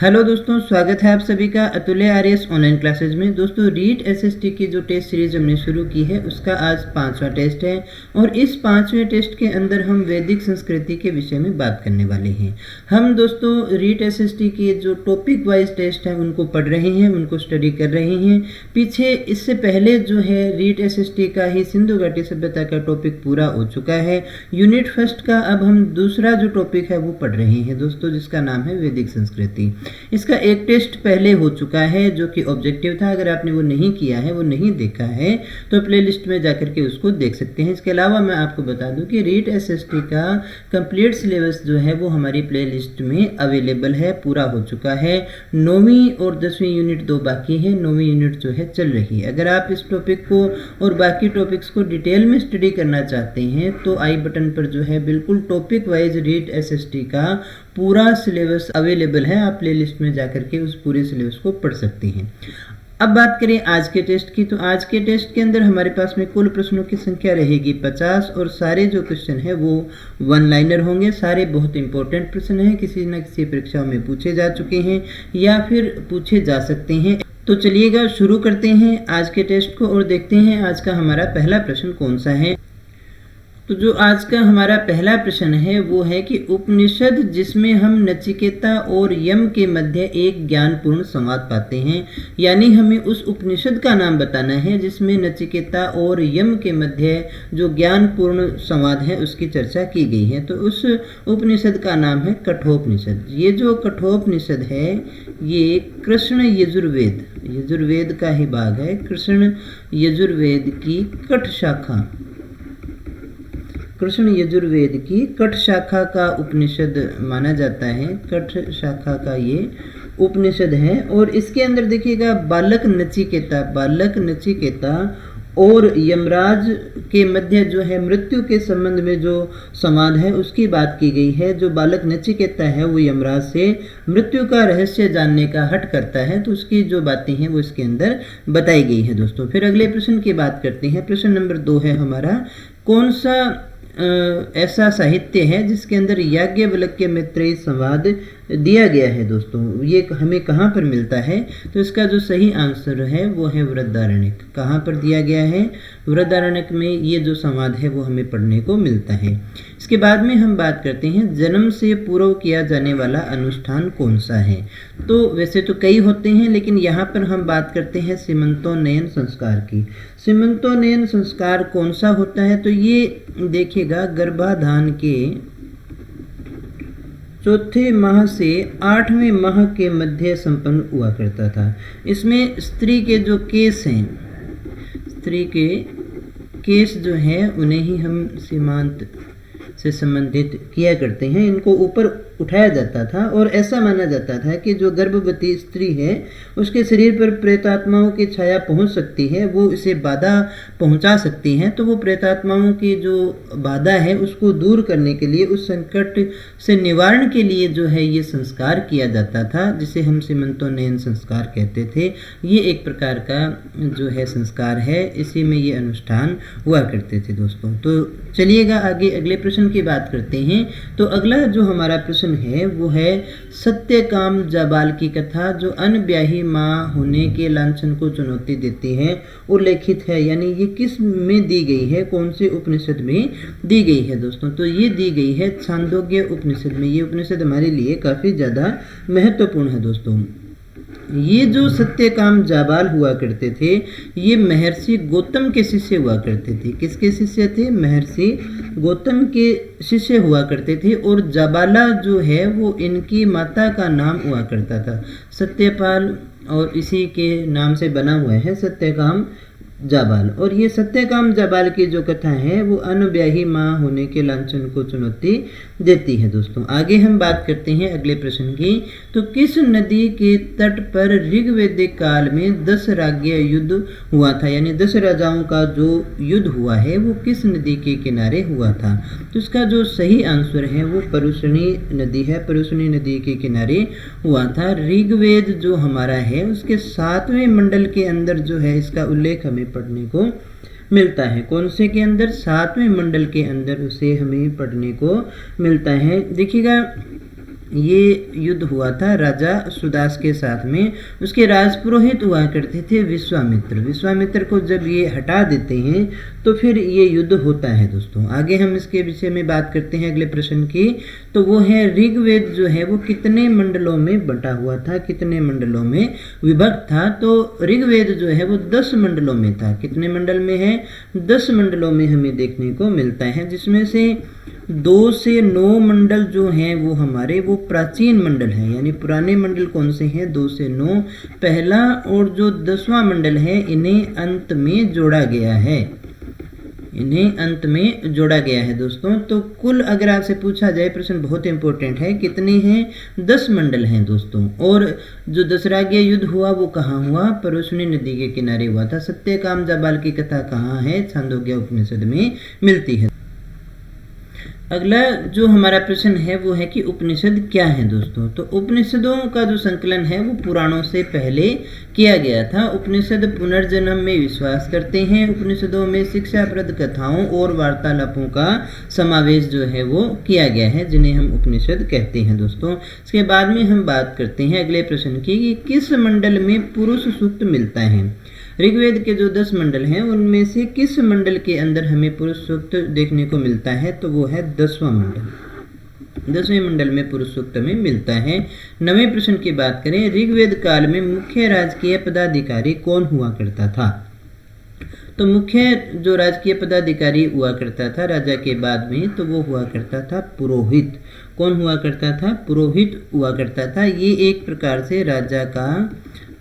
Hello दोस्तों, स्वागत है आप सभी का अतुल्य आरएस ऑनलाइन क्लासेज में। दोस्तों, रीट एसएसटी की जो टेस्ट सीरीज हमने शुरू की है उसका आज 5वां टेस्ट है और इस 5वें टेस्ट के अंदर हम वैदिक संस्कृति के विषय में बात करने वाले हैं। हम दोस्तों रीट एसएसटी के जो टॉपिक वाइज टेस्ट हैं उनको पढ़ रहे हैं, उनको स्टडी कर रहे हैं। पीछे इससे पहले जो है रीट एसएसटी का ही सिंधु घाटी सभ्यता का टॉपिक पूरा हो चुका है। यूनिट फर्स्ट का अब हम दूसरा जो टॉपिक है वो पढ़ रहे हैं दोस्तों, जिसका नाम है वैदिक संस्कृति। इसका एक टेस्ट पहले हो चुका है जो कि ऑब्जेक्टिव था। अगर आपने वो नहीं किया है, वो नहीं देखा है, तो प्लेलिस्ट में जाकर के उसको देख सकते हैं। इसके अलावा मैं आपको बता दूं कि रीट एसएसटी का कंप्लीट सिलेबस जो है वो हमारी प्लेलिस्ट में अवेलेबल है, पूरा हो चुका है। 9वीं और 10वीं यूनिट 2 बाकी है, 9वीं यूनिट जो है चल रही है। अगर आप इस टॉपिक को और बाकी टॉपिक्स को डिटेल में स्टडी करना चाहते हैं तो आई बटन पर जो है बिल्कुल टॉपिक वाइज रीट एसएसटी का पूरा सिलेबस अवेलेबल है। आप प्लेलिस्ट में जाकर के उस पूरे सिलेबस को पढ़ सकते हैं। अब बात करें आज के टेस्ट की, तो आज के टेस्ट के अंदर हमारे पास में कुल प्रश्नों की संख्या रहेगी 50 और सारे जो क्वेश्चन है वो वन लाइनर होंगे। सारे बहुत इंपॉर्टेंट प्रश्न हैं, किसी न किसी परीक्षाओं में पूछे जा चुके हैं या फिर पूछे जा सकते हैं। तो चलिएगा शुरू करते हैं आज के टेस्ट को और देखते हैं आज का हमारा पहला प्रश्न कौन सा है। तो जो आज का हमारा पहला प्रश्न है वो है कि उपनिषद जिसमें हम नचिकेता और यम के मध्य एक ज्ञानपूर्ण संवाद पाते हैं, यानी हमें उस उपनिषद का नाम बताना है जिसमें नचिकेता और यम के मध्य जो ज्ञानपूर्ण संवाद है उसकी चर्चा की गई है। तो उस उपनिषद का नाम है कठोपनिषद। ये जो कठोपनिषद है ये कृष्ण यजुर्वेद का ही भाग है। कृष्ण यजुर्वेद की कठ शाखा, कृष्ण यजुर्वेद की कठ शाखा का उपनिषद माना जाता है। कठ शाखा का ये उपनिषद है और इसके अंदर देखिएगा बालक नचिकेता और यमराज के मध्य जो है मृत्यु के संबंध में जो संवाद है उसकी बात की गई है। जो बालक नचिकेता है वो यमराज से मृत्यु का रहस्य जानने का हठ करता है, तो उसकी जो बातें हैं वो इसके अंदर बताई गई है दोस्तों। फिर अगले प्रश्न की बात करते हैं। प्रश्न नंबर 2 है हमारा, कौन सा ऐसा साहित्य है जिसके अंदर याज्ञवल्क्य मैत्रेयी संवाद दिया गया है दोस्तों। ये हमें कहाँ पर मिलता है? तो इसका जो सही आंसर है वो है वृहदारण्यक। कहाँ पर दिया गया है? वृहदारण्यक में ये जो संवाद है वो हमें पढ़ने को मिलता है। इसके बाद में हम बात करते हैं जन्म से पूर्व किया जाने वाला अनुष्ठान कौन सा है। तो वैसे तो कई होते हैं लेकिन यहाँ पर हम बात करते हैं सीमंतोन्नयन संस्कार की। सीमंतोन्नयन संस्कार कौन सा होता है? तो ये देखिएगा गर्भाधान के चौथे माह से 8वें माह के मध्य संपन्न हुआ करता था। इसमें स्त्री के जो केस हैं, स्त्री के केस जो हैं उन्हें ही हम सीमांत से संबंधित किया करते हैं। इनको ऊपर उठाया जाता था और ऐसा माना जाता था कि जो गर्भवती स्त्री है उसके शरीर पर प्रेतात्माओं की छाया पहुंच सकती है, वो इसे बाधा पहुंचा सकती हैं। तो वो प्रेतात्माओं की जो बाधा है उसको दूर करने के लिए, उस संकट से निवारण के लिए जो है ये संस्कार किया जाता था, जिसे हम सीमंतोन्नयन संस्कार कहते थे। ये एक प्रकार का जो है संस्कार है, इसी में ये अनुष्ठान हुआ करते थे दोस्तों। तो चलिएगा आगे अगले प्रश्न की बात करते हैं। तो अगला जो हमारा प्रश्न है वो है सत्यकाम जाबाल की कथा, जो अनब्याही माँ होने के लांछन को चुनौती देती है, उल्लेखित है। यानी ये किस में दी गई है, कौन से उपनिषद में दी गई है दोस्तों? तो ये दी गई है छांदोग्य उपनिषद में। ये उपनिषद हमारे लिए काफ़ी ज़्यादा महत्वपूर्ण है दोस्तों। ये जो सत्यकाम जाबाल हुआ करते थे ये महर्षि गौतम के शिष्य हुआ करते थे। किसके शिष्य थे? महर्षि गौतम के शिष्य हुआ करते थे। और जाबाला जो है वो इनकी माता का नाम हुआ करता था, सत्यपाल, और इसी के नाम से बना हुआ है सत्यकाम जाबाल। और ये सत्यकाम जाबाल की जो कथा है वो अनब्याही माँ होने के लांछन को चुनौती देती है दोस्तों। आगे हम बात करते हैं अगले प्रश्न की। तो किस नदी के तट पर ऋग्वैदिक काल में 10 राज्य युद्ध हुआ था? यानी 10 राजाओं का जो युद्ध हुआ है वो किस नदी के किनारे हुआ था? तो इसका जो सही आंसर है वो परुष्णी नदी है। परुष्णी नदी के किनारे हुआ था। ऋग्वेद जो हमारा है उसके 7वें मंडल के अंदर जो है इसका उल्लेख हमें पढ़ने को मिलता है। कौन से के अंदर? 7वें मंडल के अंदर उसे हमें पढ़ने को मिलता है। देखिएगा ये युद्ध हुआ था राजा सुदास के साथ में। उसके राजपुरोहित हुआ करते थे विश्वामित्र। विश्वामित्र को जब ये हटा देते हैं तो फिर ये युद्ध होता है दोस्तों। आगे हम इसके विषय में बात करते हैं अगले प्रश्न की। तो वो है ऋग्वेद जो है वो कितने मंडलों में बंटा हुआ था, कितने मंडलों में विभक्त था। तो ऋग्वेद जो है वो 10 मंडलों में था। कितने मंडल में है? 10 मंडलों में हमें देखने को मिलता है, जिसमें से 2 से 9 मंडल जो हैं वो हमारे वो प्राचीन मंडल हैं, यानी पुराने मंडल कौन से हैं? 2 से 9 पहला, और जो 10वां मंडल है इन्हें अंत में जोड़ा गया है, इन्हें अंत में जोड़ा गया है दोस्तों। तो कुल अगर आपसे पूछा जाए, प्रश्न बहुत इंपॉर्टेंट है, कितने हैं? 10 मंडल हैं दोस्तों। और जो दशराज्य युद्ध हुआ वो कहाँ हुआ? परोशनी नदी के किनारे हुआ था। सत्यकाम जाबाल की कथा कहाँ है? छांदोग्य उपनिषद में मिलती है। अगला जो हमारा प्रश्न है वो है कि उपनिषद क्या है दोस्तों। तो उपनिषदों का जो संकलन है वो पुराणों से पहले किया गया था। उपनिषद पुनर्जन्म में विश्वास करते हैं। उपनिषदों में शिक्षाप्रद कथाओं और वार्तालापों का समावेश जो है वो किया गया है, जिन्हें हम उपनिषद कहते हैं दोस्तों। इसके बाद में हम बात करते हैं अगले प्रश्न की कि किस मंडल में पुरुष सूक्त मिलता है। ऋग्वेद के जो 10 मंडल हैं उनमें से किस मंडल के अंदर हमें पुरुष सूक्त देखने को मिलता है? तो वो है 10वां मंडल। 10वें मंडल में पुरुष सूक्त में मिलता है। 9वें प्रश्न की बात करें, ऋग्वेद काल में मुख्य राजकीय पदाधिकारी कौन हुआ करता था? तो मुख्य जो राजकीय पदाधिकारी हुआ करता था राजा के बाद में, तो वो हुआ करता था पुरोहित। कौन हुआ करता था? पुरोहित हुआ करता था। ये एक प्रकार से राजा का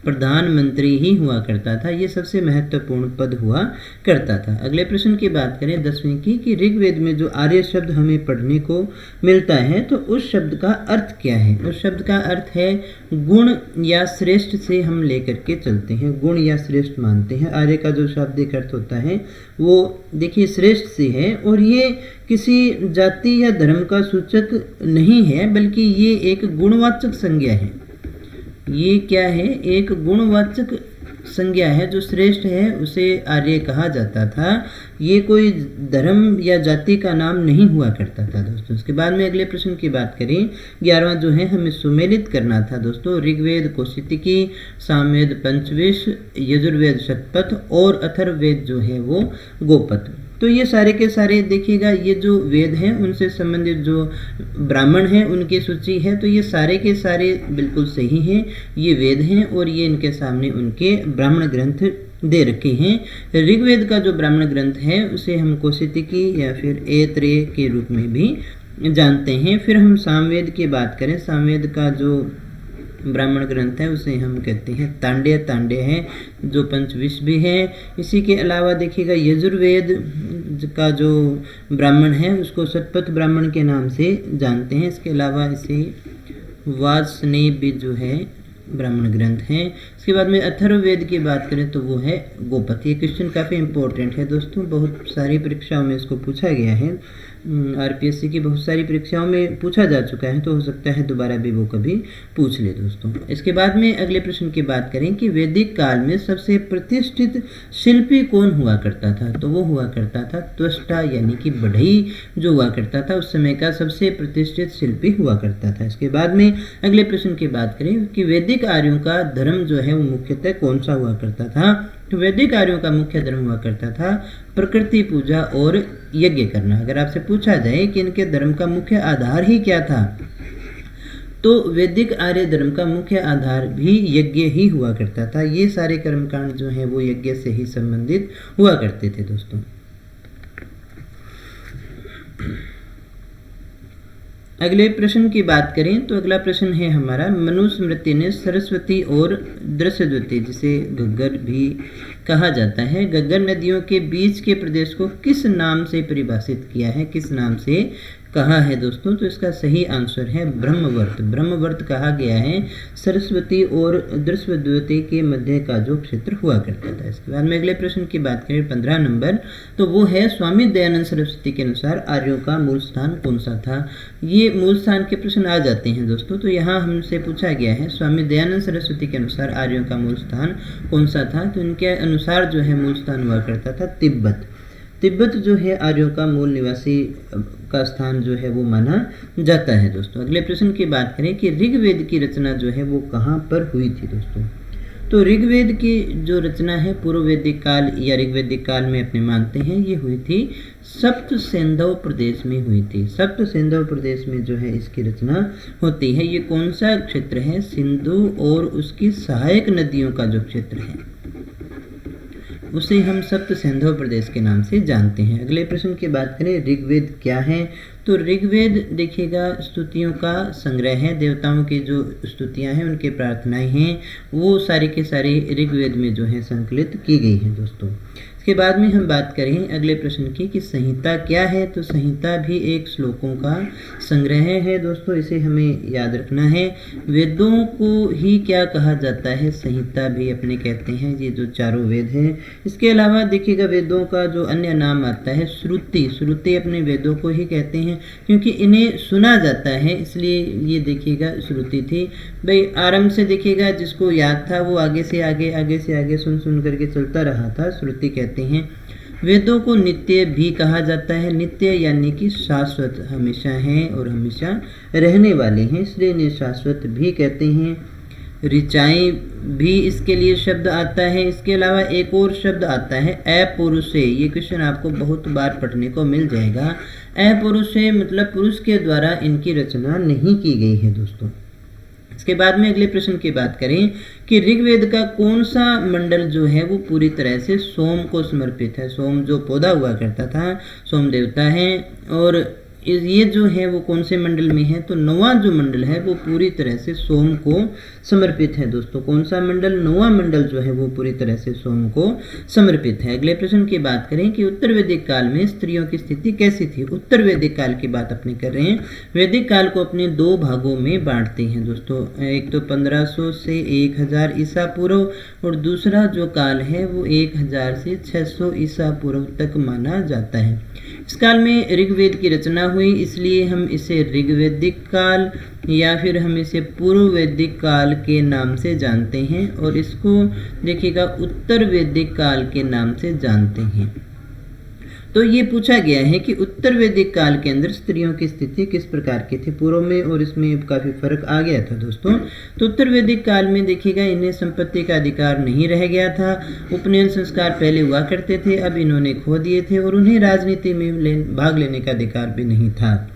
प्रधानमंत्री ही हुआ करता था। ये सबसे महत्वपूर्ण पद हुआ करता था। अगले प्रश्न की बात करें 10वीं की कि ऋग्वेद में जो आर्य शब्द हमें पढ़ने को मिलता है तो उस शब्द का अर्थ क्या है? उस शब्द का अर्थ है गुण या श्रेष्ठ से हम लेकर के चलते हैं, गुण या श्रेष्ठ मानते हैं। आर्य का जो शाब्दिक अर्थ होता है वो देखिए श्रेष्ठ से है, और ये किसी जाति या धर्म का सूचक नहीं है, बल्कि ये एक गुणवाचक संज्ञा है। ये क्या है? एक गुणवाचक संज्ञा है। जो श्रेष्ठ है उसे आर्य कहा जाता था। ये कोई धर्म या जाति का नाम नहीं हुआ करता था दोस्तों। इसके बाद में अगले प्रश्न की बात करें, 11वां जो है हमें सुमेलित करना था दोस्तों। ऋग्वेद कौशितिकी, सामवेद पंचविश, यजुर्वेद शतपथ और अथर्ववेद जो है वो गोपथ। तो ये सारे के सारे देखिएगा, ये जो वेद हैं उनसे संबंधित जो ब्राह्मण हैं उनकी सूची है। तो ये सारे के सारे बिल्कुल सही हैं, ये वेद हैं और ये इनके सामने उनके ब्राह्मण ग्रंथ दे रखे हैं। ऋग्वेद का जो ब्राह्मण ग्रंथ है उसे हम कौशितिकी या फिर ऐत्रेय के रूप में भी जानते हैं। फिर हम सामवेद की बात करें, सामवेद का जो ब्राह्मण ग्रंथ है उसे हम कहते हैं तांड्य। तांड्य है जो पंचविश भी है। इसी के अलावा देखिएगा यजुर्वेद का जो ब्राह्मण है उसको शतपथ ब्राह्मण के नाम से जानते हैं। इसके अलावा इसे वाजस्नेय भी जो है ब्राह्मण ग्रंथ हैं। इसके बाद में अथर्ववेद की बात करें तो वो है गोपथ। ये क्वेश्चन काफ़ी इंपॉर्टेंट है दोस्तों, बहुत सारी परीक्षाओं में इसको पूछा गया है। आरपीएससी की बहुत सारी परीक्षाओं में पूछा जा चुका है, तो हो सकता है दोबारा भी वो कभी पूछ ले दोस्तों। इसके बाद में अगले प्रश्न की बात करें कि वैदिक काल में सबसे प्रतिष्ठित शिल्पी कौन हुआ करता था? तो वो हुआ करता था त्वष्टा, यानी कि बढ़ई जो हुआ करता था उस समय का सबसे प्रतिष्ठित शिल्पी हुआ करता था। इसके बाद में अगले प्रश्न की बात करें कि वैदिक आर्यों का धर्म जो है वो मुख्यतः कौन सा हुआ करता था? तो वैदिक आर्यों का मुख्य धर्म हुआ करता था प्रकृति पूजा और यज्ञ करना। अगर आपसे पूछा जाए कि इनके धर्म का मुख्य आधार ही क्या था, तो वैदिक आर्य धर्म का मुख्य आधार भी यज्ञ ही हुआ करता था। ये सारे कर्मकांड जो हैं वो यज्ञ से ही संबंधित हुआ करते थे दोस्तों। अगले प्रश्न की बात करें तो अगला प्रश्न है हमारा, मनुस्मृति ने सरस्वती और दृश्यद्वती, जिसे घग्गर भी कहा जाता है, घग्गर नदियों के बीच के प्रदेश को किस नाम से परिभाषित किया है, किस नाम से कहा है दोस्तों? तो इसका सही आंसर है ब्रह्मवर्त। ब्रह्मवर्त कहा गया है सरस्वती और दृश्यद्वती के मध्य का जो क्षेत्र हुआ करता था। इसके बाद में अगले प्रश्न की बात करें 15 नंबर, तो वो है स्वामी दयानंद सरस्वती के अनुसार आर्यों का मूल स्थान कौन सा था? ये मूल स्थान के प्रश्न आ जाते हैं दोस्तों। तो यहाँ हमसे पूछा गया है स्वामी दयानंद सरस्वती के अनुसार आर्यों का मूल स्थान कौन सा था? तो इनके अनुसार जो है मूल स्थान हुआ करता था तिब्बत। तिब्बत जो है आर्यों का मूल निवासी का स्थान जो है वो माना जाता है दोस्तों। अगले प्रश्न की बात करें कि ऋग्वेद की रचना जो है वो कहाँ पर हुई थी दोस्तों। तो ऋग्वेद की जो रचना है पूर्व वैदिक काल या ऋग्वेदिक काल में अपने मानते हैं, ये हुई थी सप्त सेंधव प्रदेश में हुई थी। सप्त सेंधव प्रदेश में जो है इसकी रचना होती है। ये कौन सा क्षेत्र है? सिंधु और उसकी सहायक नदियों का जो क्षेत्र है उसे हम सप्त सेंधव प्रदेश के नाम से जानते हैं। अगले प्रश्न की बात करें, ऋग्वेद क्या है? तो ऋग्वेद देखिएगा स्तुतियों का संग्रह है। देवताओं की जो स्तुतियां हैं, उनके प्रार्थनाएं हैं, वो सारी के सारी ऋग्वेद में जो है संकलित की गई हैं दोस्तों। इसके बाद में हम बात करें अगले प्रश्न की कि संहिता क्या है। तो संहिता भी एक श्लोकों का संग्रह है दोस्तों, इसे हमें याद रखना है। वेदों को ही क्या कहा जाता है? संहिता भी अपने कहते हैं, ये जो चारों वेद हैं। इसके अलावा देखिएगा वेदों का जो अन्य नाम आता है श्रुति। श्रुति अपने वेदों को ही कहते हैं क्योंकि इन्हें सुना जाता है, इसलिए ये देखिएगा श्रुति थी। भाई आरंभ से देखिएगा जिसको याद था वो आगे से आगे सुन करके चलता रहा था, श्रुति कहते हैं। वेदों को नित्य भी कहा जाता है। नित्य यानी कि शाश्वत, हमेशा हैं और हमेशा रहने वाले हैं, इसलिए इन्हें शाश्वत भी कहते हैं। ऋचाएं भी इसके लिए शब्द आता है। इसके अलावा एक और शब्द आता है अपौरुषे। ये क्वेश्चन आपको बहुत बार पढ़ने को मिल जाएगा। अपौरुषे मतलब पुरुष के द्वारा इनकी रचना नहीं की गई है दोस्तों। इसके बाद में अगले प्रश्न की बात करें कि ऋग्वेद का कौन सा मंडल जो है वो पूरी तरह से सोम को समर्पित है। सोम जो पौधा हुआ करता था, सोम देवता है, और ये जो है वो कौन से मंडल में है? तो नौवां जो मंडल है वो पूरी तरह से सोम को समर्पित है दोस्तों। कौन सा मंडल? नौवां मंडल जो है वो पूरी तरह से सोम को समर्पित है। अगले प्रश्न की बात करें कि उत्तर वैदिक काल में स्त्रियों की स्थिति कैसी थी। उत्तर वैदिक काल की बात अपने कर रहे हैं। वैदिक काल को अपने दो भागों में बांटते हैं दोस्तों। एक तो 1500 से 1000 ईसा पूर्व, और दूसरा जो काल है वो 1000 से 600 ईसा पूर्व तक माना जाता है। इस काल में ऋग्वेद की रचना हुई, इसलिए हम इसे ऋग्वैदिक काल या फिर हम इसे पूर्व वैदिक काल के नाम से जानते हैं, और इसको देखिएगा उत्तर वैदिक काल के नाम से जानते हैं। तो ये पूछा गया है कि उत्तर वैदिक काल के अंदर स्त्रियों की स्थिति किस प्रकार की थी पूर्व में, और इसमें काफ़ी फर्क आ गया था दोस्तों। तो उत्तर वैदिक काल में देखिएगा इन्हें संपत्ति का अधिकार नहीं रह गया था। उपनयन संस्कार पहले हुआ करते थे, अब इन्होंने खो दिए थे, और उन्हें राजनीति में भाग लेने का अधिकार भी नहीं था।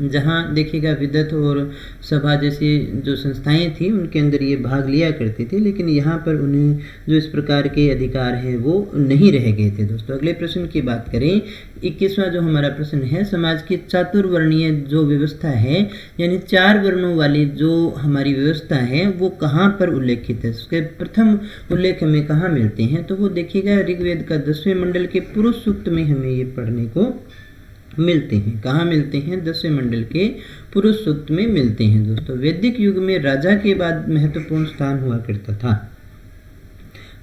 जहाँ देखिएगा विदत और सभा जैसी जो संस्थाएं थी उनके अंदर ये भाग लिया करती थी, लेकिन यहाँ पर उन्हें जो इस प्रकार के अधिकार हैं वो नहीं रह गए थे दोस्तों। अगले प्रश्न की बात करें, 21वां जो हमारा प्रश्न है, समाज की चातुर्वर्णीय जो व्यवस्था है यानी 4 वर्णों वाली जो हमारी व्यवस्था है वो कहाँ पर उल्लेखित है। उसके प्रथम उल्लेख हमें कहाँ मिलते हैं? तो वो देखिएगा ऋग्वेद का 10वें मंडल के पुरुष सूक्त में हमें ये पढ़ने को मिलते हैं। कहाँ मिलते हैं? 10वें मंडल के पुरुष सूक्त में मिलते हैं दोस्तों। वैदिक युग में राजा के बाद महत्वपूर्ण स्थान हुआ करता था।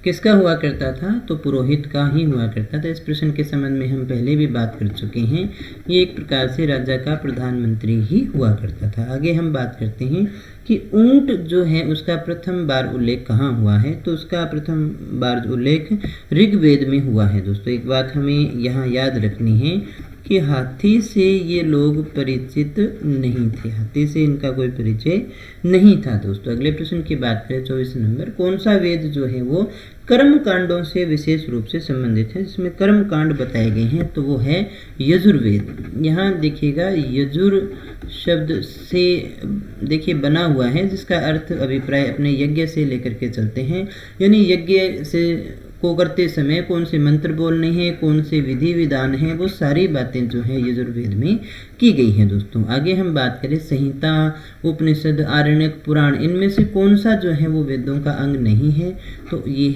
किसका हुआ करता था? तो पुरोहित का ही हुआ करता था। इस प्रश्न के संबंध में हम पहले भी बात कर चुके हैं। ये एक प्रकार से राजा का प्रधानमंत्री ही हुआ करता था। आगे हम बात करते हैं कि ऊंट जो है उसका प्रथम बार उल्लेख कहाँ हुआ है। तो उसका प्रथम बार उल्लेख ऋग्वेद में हुआ है दोस्तों। एक बात हमें यहाँ याद रखनी है कि हाथी से ये लोग परिचित नहीं थे, हाथी से इनका कोई परिचय नहीं था दोस्तों। अगले प्रश्न की बात करें 24 नंबर, कौन सा वेद जो है वो कर्म कांडों से विशेष रूप से संबंधित है, जिसमें कर्म कांड बताए गए हैं? तो वो है यजुर्वेद। यहाँ देखिएगा यजुर शब्द से देखिए बना हुआ है, जिसका अर्थ अभिप्राय अपने यज्ञ से लेकर के चलते हैं, यानी यज्ञ से को करते समय कौन से मंत्र बोलने हैं, कौन से विधि विधान हैं, वो सारी बातें जो है यजुर्वेद में की गई हैं दोस्तों। आगे हम बात करें संहिता, उपनिषद, आरण्यक, पुराण, इनमें से कौन सा जो है वो वेदों का अंग नहीं है? तो ये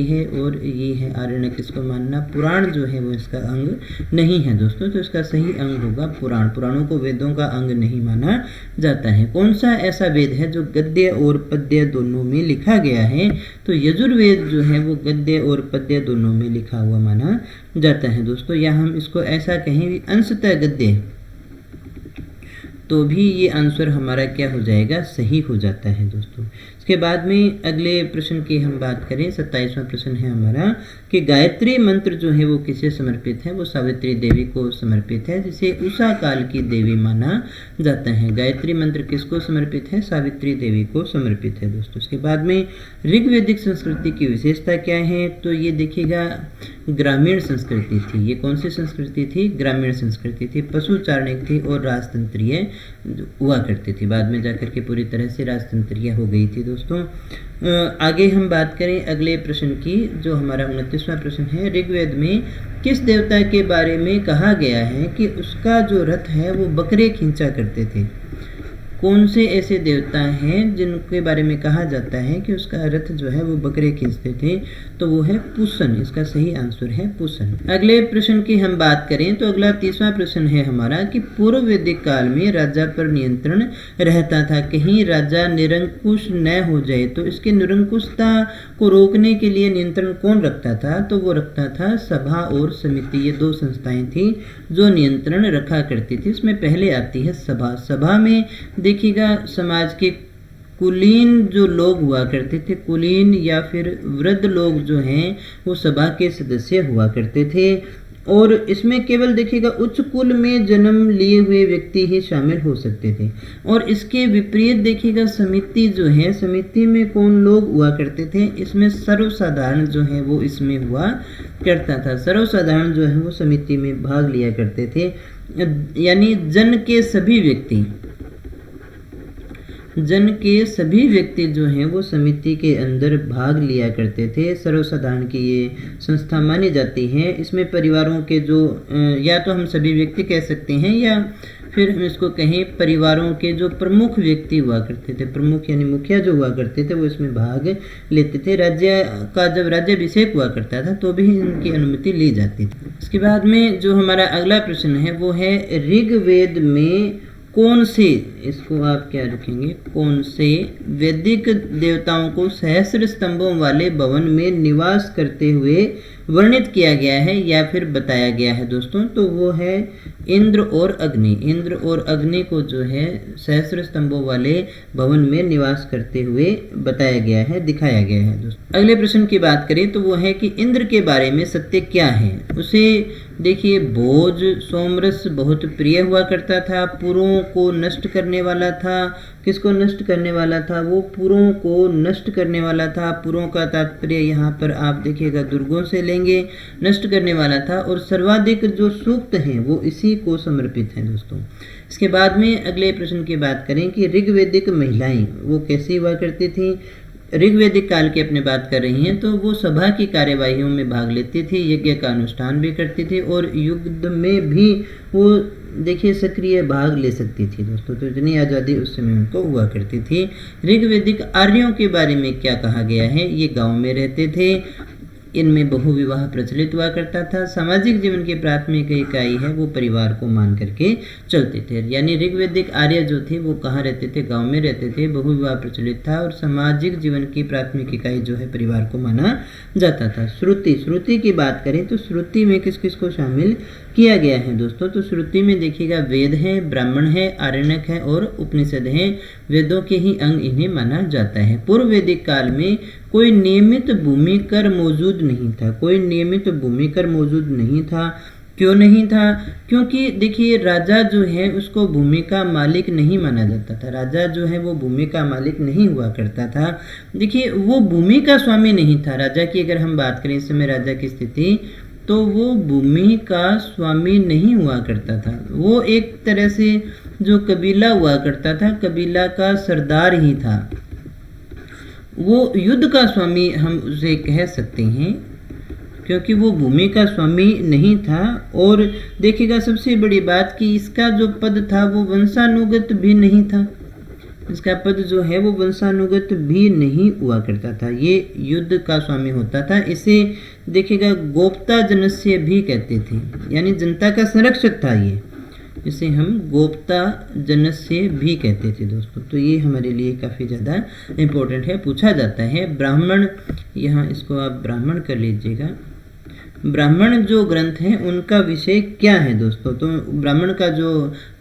है और ये है आरण्यक, इसको मानना। पुराण जो है वो इसका अंग नहीं है दोस्तों, तो इसका सही अंग होगा पुराण। पुराणों को वेदों का अंग नहीं माना जाता है। कौन सा ऐसा वेद है जो गद्य और पद्य दोनों में लिखा गया है? तो यजुर्वेद जो है वो गद्य और पद्य दोनों में लिखा हुआ माना जाता है दोस्तों। या हम इसको ऐसा कहें अंशतः गद्य। तो भी ये आंसर हमारा क्या हो जाएगा, सही हो जाता है दोस्तों। इसके बाद में अगले प्रश्न की हम बात करें, 27वां प्रश्न है हमारा कि गायत्री मंत्र जो है वो किसे समर्पित है, वो सावित्री देवी को समर्पित है, जिसे उषा काल की देवी माना जाता है। गायत्री मंत्र किसको समर्पित है, सावित्री देवी को समर्पित है दोस्तों। इसके बाद में ऋग्वैदिक संस्कृति की विशेषता क्या है, तो ये देखिएगा ग्रामीण संस्कृति थी। ये कौन सी संस्कृति थी, ग्रामीण संस्कृति थी, पशु चारणिक थी और राजतंत्रीय हुआ करती थी। बाद में जाकर के पूरी तरह से राजतंत्रीय हो गई थी दोस्तों। आगे हम बात करें अगले प्रश्न की, जो हमारा 29वां प्रश्न है, ऋग्वेद में किस देवता के बारे में कहा गया है कि उसका जो रथ है वो बकरे खींचा करते थे। कौन से ऐसे देवता हैं जिनके बारे में कहा जाता है कि उसका रथ जो है वो बकरे खींचते थे, तो वो है पूसन। इसका सही आंसर है पूसन। अगले प्रश्न की हम बात करें तो अगला 30वां प्रश्न है हमारा कि पूर्व वैदिक काल में राजा पर नियंत्रण रहता था, कहीं राजा निरंकुश न हो जाए, तो इसके निरंकुशता को रोकने के लिए नियंत्रण कौन रखता था, तो वो रखता था सभा और समिति। ये दो संस्थाएं थी जो नियंत्रण रखा करती थी। इसमें पहले आती है सभा। सभा में देखिएगा समाज के कुलीन जो लोग हुआ करते थे, कुलीन या फिर वृद्ध लोग जो हैं वो सभा के सदस्य हुआ करते थे, और इसमें केवल देखिएगा उच्च कुल में जन्म लिए हुए व्यक्ति ही शामिल हो सकते थे। और इसके विपरीत देखिएगा समिति जो है, समिति में कौन लोग हुआ करते थे, इसमें सर्वसाधारण जो है वो इसमें हुआ करता था। सर्वसाधारण जो है वो समिति में भाग लिया करते थे, यानी जन के सभी व्यक्ति जो हैं वो समिति के अंदर भाग लिया करते थे। सर्वसाधारण की ये संस्था मानी जाती है। इसमें परिवारों के जो या तो हम सभी व्यक्ति कह सकते हैं या फिर हम इसको कहें परिवारों के जो प्रमुख व्यक्ति हुआ करते थे, प्रमुख यानी मुखिया जो हुआ करते थे, वो इसमें भाग लेते थे। राज्य का जब राज्याभिषेक हुआ करता था तो भी इनकी अनुमति ली जाती थी। इसके बाद में जो हमारा अगला प्रश्न है वो है ऋग्वेद में कौन से, इसको आप क्या रखेंगे, कौन से वैदिक देवताओं को सहस्र स्तंभों वाले भवन में निवास करते हुए वर्णित किया गया है या फिर बताया गया है दोस्तों, तो वो है इंद्र और अग्नि। इंद्र और अग्नि को जो है सहस्र स्तंभों वाले भवन में निवास करते हुए बताया गया है, दिखाया गया है दोस्तों। अगले प्रश्न की बात करें तो वो है कि इंद्र के बारे में सत्य क्या है। उसे देखिए भोज सोमरस बहुत प्रिय हुआ करता था, पुरों को नष्ट करने वाला था। किसको नष्ट करने वाला था, वो पुरों को नष्ट करने वाला था। पुरों का तात्पर्य यहाँ पर आप देखिएगा दुर्गों से लेंगे, नष्ट करने वाला था। और सर्वाधिक जो सूक्त हैं वो इसी को समर्पित हैं दोस्तों। इसके बाद में अगले प्रश्न की बात करें कि ऋग्वैदिक महिलाएं वो कैसी हुआ करती थी। ऋग्वैदिक काल की अपने बात कर रही हैं तो वो सभा की कार्यवाहियों में भाग लेती थी, यज्ञ का अनुष्ठान भी करती थी और युद्ध में भी वो देखिए सक्रिय भाग ले सकती थी दोस्तों। तो इतनी आज़ादी उस समय उनको हुआ करती थी। ऋग्वैदिक आर्यों के बारे में क्या कहा गया है, ये गांव में रहते थे, इनमें बहुविवाह प्रचलित हुआ करता था। सामाजिक जीवन की प्राथमिक इकाई है वो परिवार को मान करके चलते थे। यानी ऋग्वैदिक आर्य जो थे वो कहाँ रहते थे, गांव में रहते थे, बहुविवाह प्रचलित था और सामाजिक जीवन की प्राथमिक इकाई जो है परिवार को माना जाता था। श्रुति की बात करें तो श्रुति में किस किस को शामिल किया गया है दोस्तों, तो श्रुति में देखिएगा वेद है, ब्राह्मण है, आरण्यक है और उपनिषद है। वेदों के ही अंग इन्हें माना जाता है। पूर्व वैदिक काल में कोई नियमित भूमि कर मौजूद नहीं था, कोई नियमित भूमि कर मौजूद नहीं था। क्यों नहीं था, क्योंकि देखिए राजा जो है उसको भूमि का मालिक नहीं माना जाता था। राजा जो है वो भूमि का मालिक नहीं हुआ करता था। देखिए वो भूमि का स्वामी नहीं था। राजा की अगर हम बात करें इस समय राजा की स्थिति, तो वो भूमि का स्वामी नहीं हुआ करता था। वो एक तरह से जो कबीला हुआ करता था, कबीला का सरदार ही था। वो युद्ध का स्वामी हम उसे कह सकते हैं, क्योंकि वो भूमि का स्वामी नहीं था। और देखिएगा सबसे बड़ी बात कि इसका जो पद था वो वंशानुगत भी नहीं था। इसका पद जो है वो वंशानुगत भी नहीं हुआ करता था, ये युद्ध का स्वामी होता था। इसे देखिएगा गोप्ता जनस्य भी कहते थे, यानी जनता का संरक्षक था ये, इसे हम गोप्ता जनस्य भी कहते थे दोस्तों। तो ये हमारे लिए काफ़ी ज़्यादा इम्पोर्टेंट है, पूछा जाता है। ब्राह्मण, यहाँ इसको आप ब्राह्मण कर लीजिएगा। ब्राह्मण जो ग्रंथ हैं उनका विषय क्या है दोस्तों? तो ब्राह्मण का जो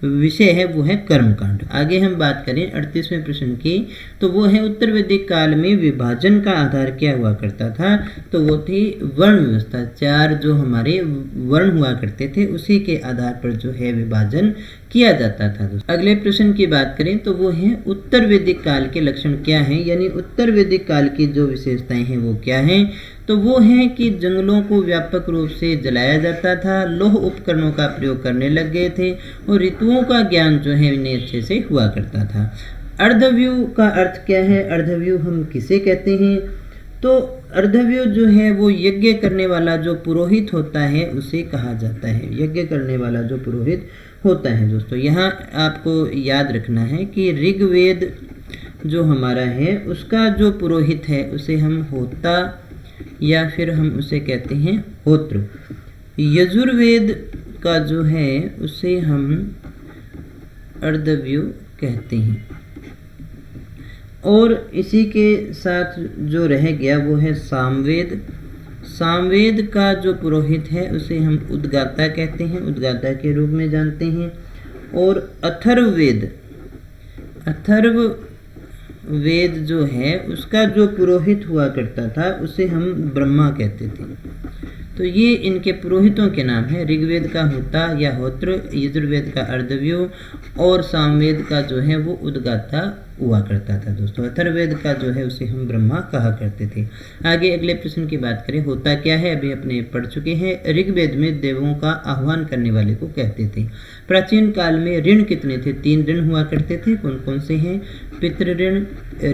विषय है वो है कर्मकांड। आगे हम बात करें 38वें प्रश्न की, तो वो है उत्तर वैदिक काल में विभाजन का आधार क्या हुआ करता था? तो वो थी वर्ण व्यवस्था। 4 जो हमारे वर्ण हुआ करते थे उसी के आधार पर जो है विभाजन किया जाता था दोस्तों। अगले प्रश्न की बात करें तो वो है उत्तर वैदिक काल के लक्षण क्या हैं, यानी उत्तर वैदिक काल की जो विशेषताएं हैं वो क्या हैं? तो वो है कि जंगलों को व्यापक रूप से जलाया जाता था, लौह उपकरणों का प्रयोग करने लग गए थे और ऋतुओं का ज्ञान जो है इन्हें अच्छे से हुआ करता था। अर्धव्यू का अर्थ क्या है? अर्धव्यू हम किसे कहते हैं? तो अर्धव्यू जो है वो यज्ञ करने वाला जो पुरोहित होता है उसे कहा जाता है। यज्ञ करने वाला जो पुरोहित होता है दोस्तों। यहाँ आपको याद रखना है कि ऋग्वेद जो हमारा है उसका जो पुरोहित है उसे हम होता या फिर हम उसे कहते हैं होत्र। यजुर्वेद का जो है उसे हम अर्धव्यू कहते हैं। और इसी के साथ जो रह गया वो है सामवेद। सामवेद का जो पुरोहित है उसे हम उद्गाता कहते हैं, उद्गाता के रूप में जानते हैं। और अथर्ववेद, अथर्ववेद जो है उसका जो पुरोहित हुआ करता था उसे हम ब्रह्मा कहते थे। तो ये इनके पुरोहितों के नाम है। ऋग्वेद का होता या होत्र, यजुर्वेद का अर्धव्यू और सामवेद का जो है वो उद्गाता हुआ करता था दोस्तों। अथर्ववेद का जो है उसे हम ब्रह्मा कहा करते थे। आगे अगले प्रश्न की बात करें, होता क्या है अभी अपने पढ़ चुके हैं। ऋग्वेद में देवों का आह्वान करने वाले को कहते थे। प्राचीन काल में ऋण कितने थे? 3 ऋण हुआ करते थे। कौन कौन से हैं? पितृ ऋण,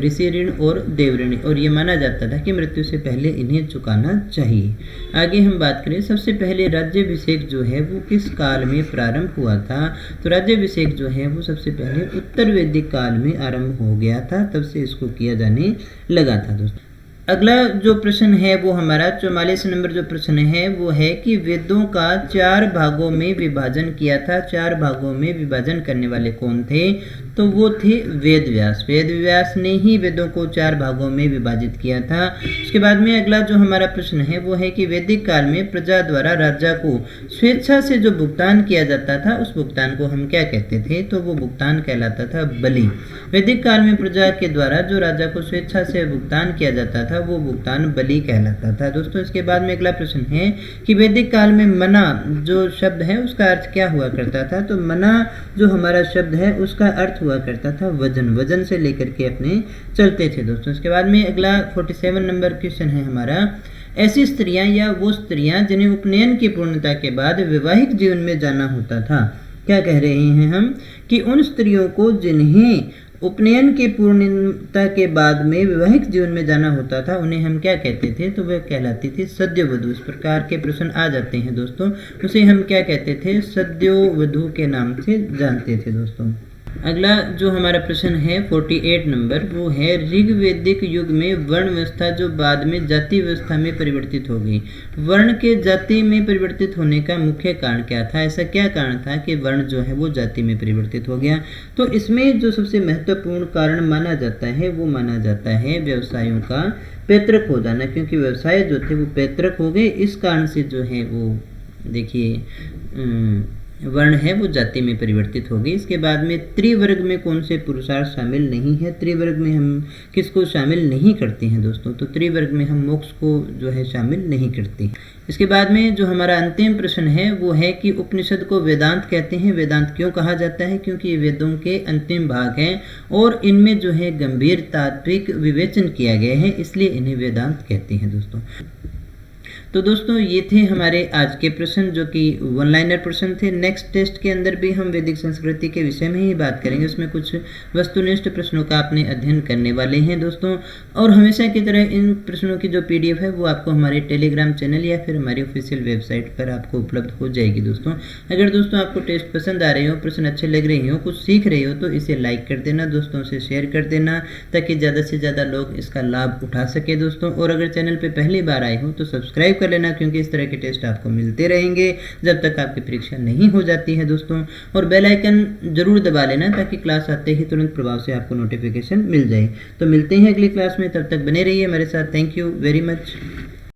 ऋषि ऋण और देव ऋण। और ये माना जाता था कि मृत्यु से पहले इन्हें चुकाना चाहिए। आगे हम बात करें, सबसे पहले राज्याभिषेक जो है वो किस काल में प्रारंभ हुआ था? तो राज्याभिषेक जो है वो सबसे पहले उत्तर वैदिक काल में आरंभ हो गया था, तब से इसको किया जाने लगा था दोस्तों। अगला जो प्रश्न है वो हमारा 44 नंबर जो प्रश्न है वो है कि वेदों का 4 भागों में विभाजन किया था। 4 भागों में विभाजन करने वाले कौन थे? तो वो थे वेद व्यास। वेद व्यास ने ही वेदों को 4 भागों में विभाजित किया था। उसके बाद में अगला जो हमारा प्रश्न है वो है कि वैदिक काल में प्रजा द्वारा राजा को स्वेच्छा से जो भुगतान किया जाता था उस भुगतान को हम क्या कहते थे? तो वो भुगतान कहलाता था बलि। वैदिक काल में प्रजा के द्वारा जो राजा को स्वेच्छा से भुगतान किया जाता था वो भुगतान बलि कहलाता था दोस्तों। इसके बाद में अगला प्रश्न है कि वैदिक काल में मना जो शब्द है उसका अर्थ क्या हुआ करता था? तो मना जो हमारा शब्द है उसका अर्थ हुआ करता था वजन। वजन से लेकर के अपने चलते थे दोस्तों। इसके बाद में अगला 47 नंबर क्वेश्चन है हमारा, ऐसी स्त्रियां या वो स्त्रियां जिन्हें उपनयन की पूर्णता के बाद वैवाहिक जीवन में जाना होता था। क्या कह रहे हैं हम? कि उन स्त्रियों को जिन्हें उपनयन की पूर्णता के बाद में वैवाहिक जीवन में जाना होता था उन्हें हम क्या कहते थे? तो वह कहलाती थी सद्योवधू। इस प्रकार के प्रश्न आ जाते हैं दोस्तों। उसे हम क्या कहते थे? सद्योवधू के नाम से जानते थे दोस्तों। अगला जो हमारा प्रश्न है 48 नंबर वो है, ऋग्वैदिक युग में वर्ण व्यवस्था जो बाद में जाति व्यवस्था में परिवर्तित हो गई, वर्ण के जाति में परिवर्तित होने का मुख्य कारण क्या था? ऐसा क्या कारण था कि वर्ण जो है वो जाति में परिवर्तित हो गया? तो इसमें जो सबसे महत्वपूर्ण कारण माना जाता है वो माना जाता है व्यवसायों का पैतृक हो जाना, क्योंकि व्यवसाय जो थे वो पैतृक हो गए। इस कारण से जो है वो देखिए वर्ण है वो जाति में परिवर्तित हो गई। इसके बाद में त्रिवर्ग में कौन से पुरुषार्थ शामिल नहीं है? त्रिवर्ग में हम किसको शामिल नहीं करते हैं दोस्तों? तो त्रिवर्ग में हम मोक्ष को जो है शामिल नहीं करते। इसके बाद में जो हमारा अंतिम प्रश्न है वो है कि उपनिषद को वेदांत कहते हैं। वेदांत क्यों कहा जाता है? क्योंकि ये वेदों के अंतिम भाग हैं और इनमें जो है गंभीर तात्विक विवेचन किया गया है, इसलिए इन्हें वेदांत कहते हैं दोस्तों। तो दोस्तों ये थे हमारे आज के प्रश्न जो कि 1 लाइनर प्रश्न थे। नेक्स्ट टेस्ट के अंदर भी हम वैदिक संस्कृति के विषय में ही बात करेंगे। उसमें कुछ वस्तुनिष्ठ प्रश्नों का आपने अध्ययन करने वाले हैं दोस्तों। और हमेशा की तरह इन प्रश्नों की जो PDF है वो आपको हमारे टेलीग्राम चैनल या फिर हमारी ऑफिशियल वेबसाइट पर आपको उपलब्ध हो जाएगी दोस्तों। अगर दोस्तों आपको टेस्ट पसंद आ रहे हो, प्रश्न अच्छे लग रहे हो, कुछ सीख रहे हो तो इसे लाइक कर देना, दोस्तों से शेयर कर देना ताकि ज़्यादा से ज़्यादा लोग इसका लाभ उठा सके दोस्तों। और अगर चैनल पर पहली बार आए हो तो सब्सक्राइब कर लेना, क्योंकि इस तरह के टेस्ट आपको मिलते रहेंगे जब तक आपकी परीक्षा नहीं हो जाती है दोस्तों। और बेल आइकन जरूर दबा लेना ताकि क्लास आते ही तुरंत प्रभाव से आपको नोटिफिकेशन मिल जाए। तो मिलते हैं अगली क्लास में, तब तक बने रहिए हमारे साथ। Thank you very much.